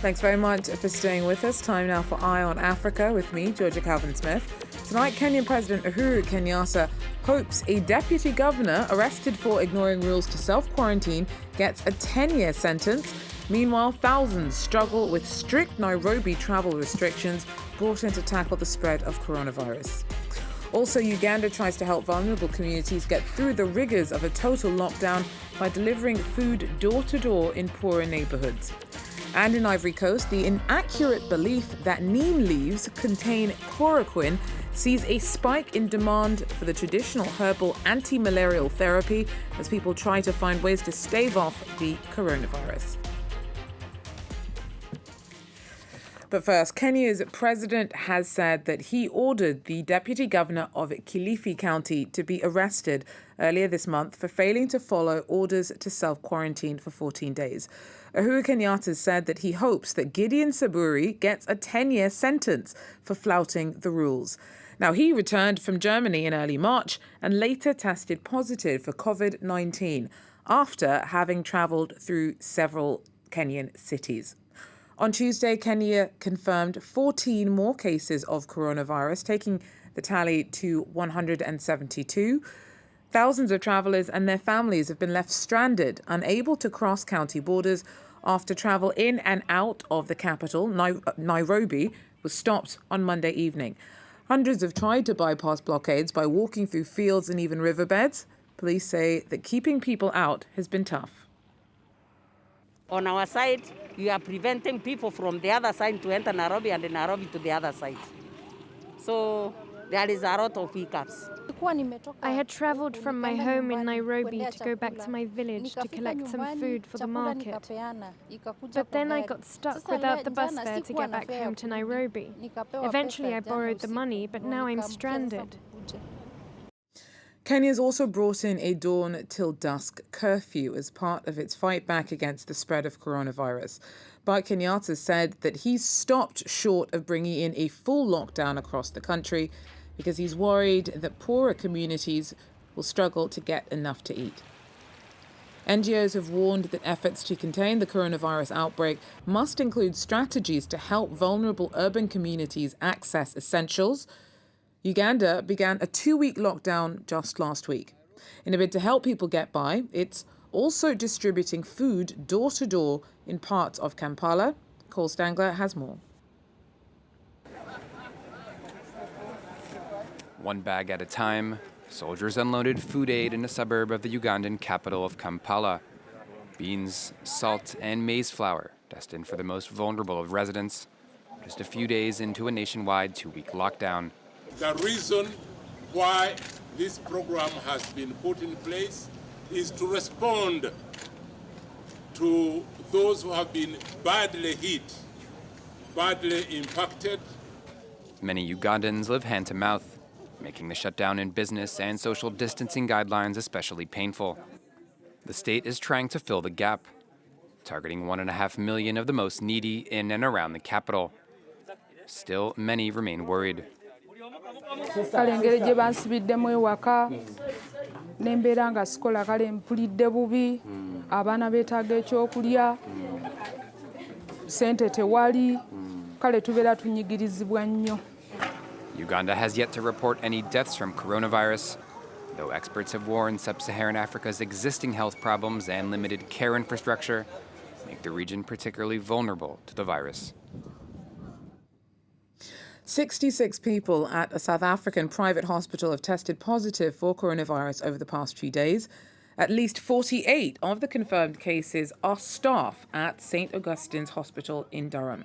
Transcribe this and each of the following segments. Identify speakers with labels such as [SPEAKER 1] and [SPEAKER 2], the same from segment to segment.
[SPEAKER 1] Thanks very much for staying with us. Time now for Eye on Africa with me, Georgia Calvin-Smith. Tonight, Kenyan President Uhuru Kenyatta hopes a deputy governor arrested for ignoring rules to self-quarantine gets a 10-year sentence. Meanwhile, thousands struggle with strict Nairobi travel restrictions brought in to tackle the spread of coronavirus. Also, Uganda tries to help vulnerable communities get through the rigors of a total lockdown by delivering food door-to-door in poorer neighbourhoods. And in Ivory Coast, the inaccurate belief that neem leaves contain chloroquine sees a spike in demand for the traditional herbal anti-malarial therapy as people try to find ways to stave off the coronavirus. But first, Kenya's president has said that he ordered the deputy governor of Kilifi County to be arrested earlier this month for failing to follow orders to self-quarantine for 14 days. Uhuru Kenyatta said that he hopes that Gideon Saburi gets a 10-year sentence for flouting the rules. Now, he returned from Germany in early March and later tested positive for COVID-19 after having travelled through several Kenyan cities. On Tuesday, Kenya confirmed 14 more cases of coronavirus, taking the tally to 172. Thousands of travellers and their families have been left stranded, unable to cross county borders after travel in and out of the capital, Nairobi, was stopped on Monday evening. Hundreds have tried to bypass blockades by walking through fields and even riverbeds. Police say that keeping people out has been tough.
[SPEAKER 2] On our side, we are preventing people from the other side to enter Nairobi and Nairobi to the other side. So there is a lot of hiccups.
[SPEAKER 3] I had travelled from my home in Nairobi to go back to my village to collect some food for the market. But then I got stuck without the bus fare to get back home to Nairobi. Eventually I borrowed the money, but now I'm stranded.
[SPEAKER 1] Kenya's also brought in a dawn till dusk curfew as part of its fight back against the spread of coronavirus. But Kenyatta said that he's stopped short of bringing in a full lockdown across the country because he's worried that poorer communities will struggle to get enough to eat. NGOs have warned that efforts to contain the coronavirus outbreak must include strategies to help vulnerable urban communities access essentials. Uganda began a 2-week lockdown just last week. In a bid to help people get by, it's also distributing food door-to-door in parts of Kampala. Cole Stangler has more.
[SPEAKER 4] One bag at a time, soldiers unloaded food aid in a suburb of the Ugandan capital of Kampala. Beans, salt, and maize flour, destined for the most vulnerable of residents, just a few days into a nationwide 2-week lockdown.
[SPEAKER 5] The reason why this program has been put in place is to respond to those who have been badly hit, badly impacted.
[SPEAKER 4] Many Ugandans live hand to mouth, making the shutdown in business and social distancing guidelines especially painful. The state is trying to fill the gap, targeting 1.5 million of the most needy in and around the capital. Still, many remain worried.
[SPEAKER 6] Kale engeri gye bansibiddemu ewaka n'embeera nga sikola kale mpulidde bubi abaana beetaaga ekyokulya ssente tewali kale tubeera tunyigirizibwa nnyo.
[SPEAKER 4] Uganda has yet to report any deaths from coronavirus, though experts have warned sub-Saharan Africa's existing health problems and limited care infrastructure make the region particularly vulnerable to the virus.
[SPEAKER 1] 66 people at a South African private hospital have tested positive for coronavirus over the past few days. At least 48 of the confirmed cases are staff at St. Augustine's Hospital in Durham.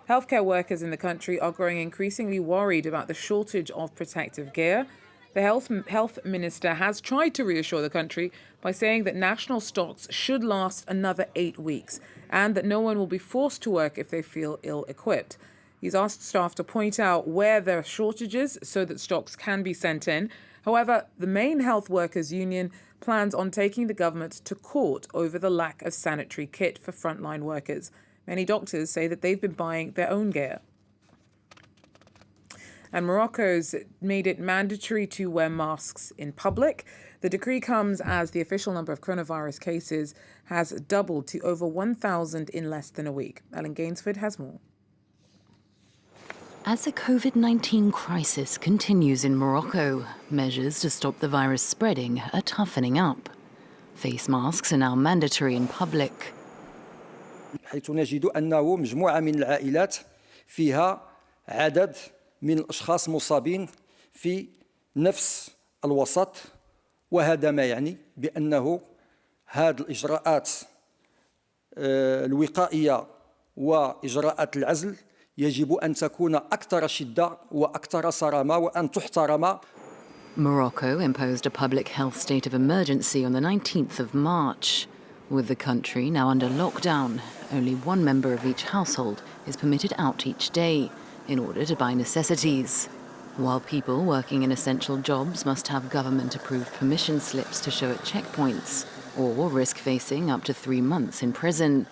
[SPEAKER 1] Healthcare workers in the country are growing increasingly worried about the shortage of protective gear. The health minister has tried to reassure the country by saying that national stocks should last another 8 weeks and that no one will be forced to work if they feel ill-equipped. He's asked staff to point out where there are shortages so that stocks can be sent in. However, the main health workers union plans on taking the government to court over the lack of sanitary kit for frontline workers. Many doctors say that they've been buying their own gear. And Morocco's made it mandatory to wear masks in public. The decree comes as the official number of coronavirus cases has doubled to over 1,000 in less than a week. Ellen Gainsford has more.
[SPEAKER 7] As the COVID-19 crisis continues in Morocco, measures to stop the virus spreading are toughening up. Face masks are now mandatory in public.
[SPEAKER 8] حيث نجد أنه مجموعة من العائلات فيها عدد من الأشخاص مصابين في نفس الوسط، وهذا ما يعني بأنه هذه الإجراءات الوقائية وإجراءات العزل يجب أن تكون أكثر شدة وأكثر صرامة وأن تحترم.
[SPEAKER 7] Morocco imposed a public health state of emergency on the 19th of March. With the country now under lockdown, only one member of each household is permitted out each day in order to buy necessities, while people working in essential jobs must have government-approved permission slips to show at checkpoints, or risk facing up to 3 months in prison.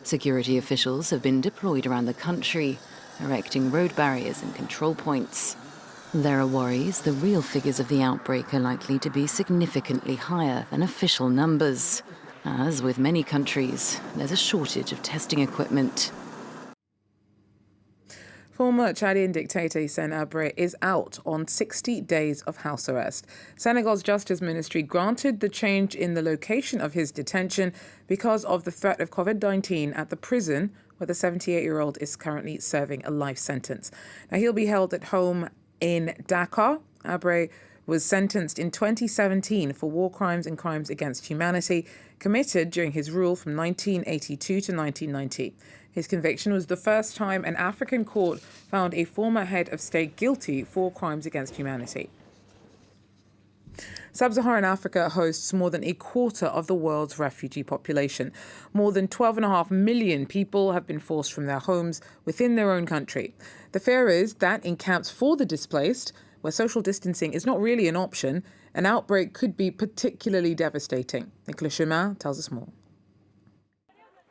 [SPEAKER 7] Security officials have been deployed around the country, erecting road barriers and control points. There are worries the real figures of the outbreak are likely to be significantly higher than official numbers. As with many countries, there's a shortage of testing equipment.
[SPEAKER 1] Former Chadian dictator Hissène Habré is out on 60 days of house arrest. Senegal's Justice Ministry granted the change in the location of his detention because of the threat of COVID-19 at the prison where the 78-year-old is currently serving a life sentence. Now, he'll be held at home in Dakar. Habré was sentenced in 2017 for war crimes and crimes against humanity committed during his rule from 1982 to 1990. His conviction was the first time an African court found a former head of state guilty for crimes against humanity. Sub-Saharan Africa hosts more than a quarter of the world's refugee population. More than 12.5 million people have been forced from their homes within their own country. The fear is that in camps for the displaced, where social distancing is not really an option, an outbreak could be particularly devastating. Nicolas Chemin tells us more.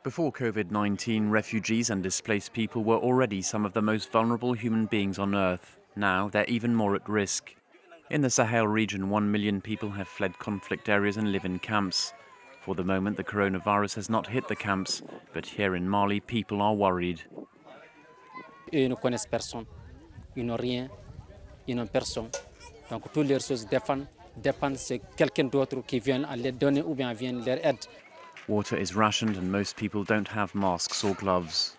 [SPEAKER 9] Before COVID-19, refugees and displaced people were already some of the most vulnerable human beings on Earth. Now they're even more at risk. In the Sahel region, 1 million people have fled conflict areas and live in camps. For the moment, the coronavirus has not hit the camps, but here in Mali, people are worried.
[SPEAKER 10] Ils ne connaissent personne, ils n'ont rien, ils n'ont personne. Donc toutes les ressources dépendent c'est quelqu'un d'autre qui vient les donner ou bien vient leur aide.
[SPEAKER 9] Water is rationed and most people don't have masks or gloves.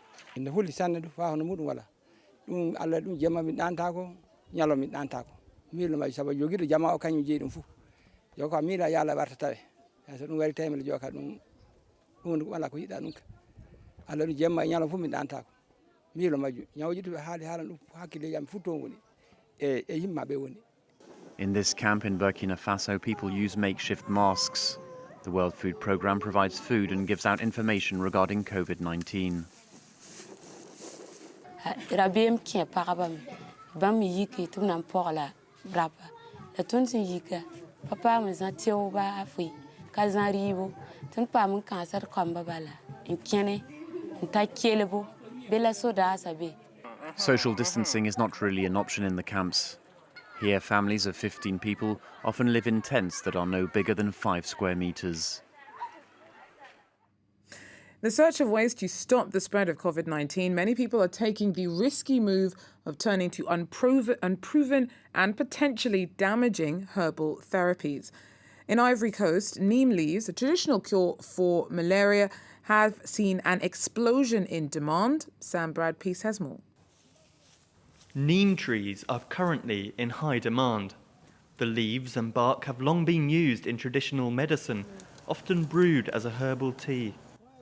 [SPEAKER 9] In this camp in Burkina Faso, people use makeshift masks. The World Food Programme provides food and gives out information regarding COVID-19. Social distancing is not really an option in the camps. Here, families of 15 people often live in tents that are no bigger than 5 square meters.
[SPEAKER 1] In the search of ways to stop the spread of COVID-19, many people are taking the risky move of turning to unproven and potentially damaging herbal therapies. In Ivory Coast, neem leaves, a traditional cure for malaria, have seen an explosion in demand. Sam Brad-Peace has more.
[SPEAKER 11] Neem trees are currently in high demand. The leaves and bark have long been used in traditional medicine, often brewed as a herbal tea.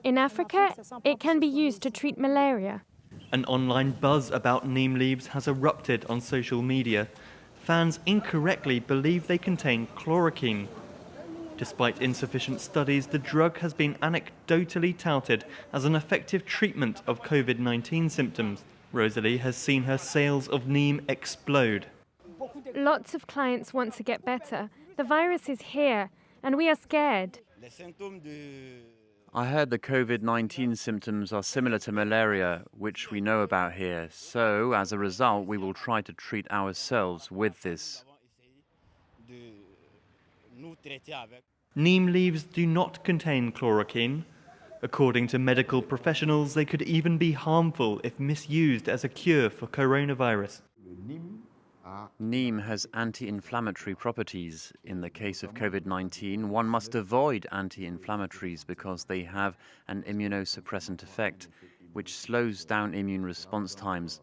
[SPEAKER 3] In Africa, it can be used to treat malaria.
[SPEAKER 11] An online buzz about neem leaves has erupted on social media. Fans incorrectly believe they contain chloroquine. Despite insufficient studies, the drug has been anecdotally touted as an effective treatment of COVID-19 symptoms. Rosalie has seen her sales of neem explode.
[SPEAKER 3] Lots of clients want to get better. The virus is here, and we are scared.
[SPEAKER 9] I heard the COVID-19 symptoms are similar to malaria, which we know about here. So, as a result, we will try to treat ourselves with this.
[SPEAKER 11] Neem leaves do not contain chloroquine. According to medical professionals, they could even be harmful if misused as a cure for coronavirus.
[SPEAKER 9] Neem has anti-inflammatory properties. In the case of COVID-19, one must avoid anti-inflammatories because they have an immunosuppressant effect, which slows down immune response times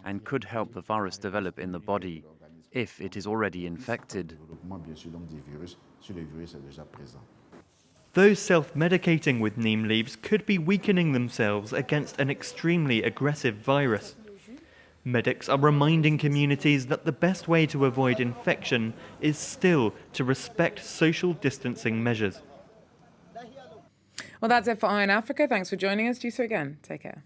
[SPEAKER 9] and could help the virus develop in the body if it is already infected.
[SPEAKER 11] Those self-medicating with neem leaves could be weakening themselves against an extremely aggressive virus. Medics are reminding communities that the best way to avoid infection is still to respect social distancing measures.
[SPEAKER 1] Well, that's it for Eye on Africa. Thanks for joining us. Do so again. Take care.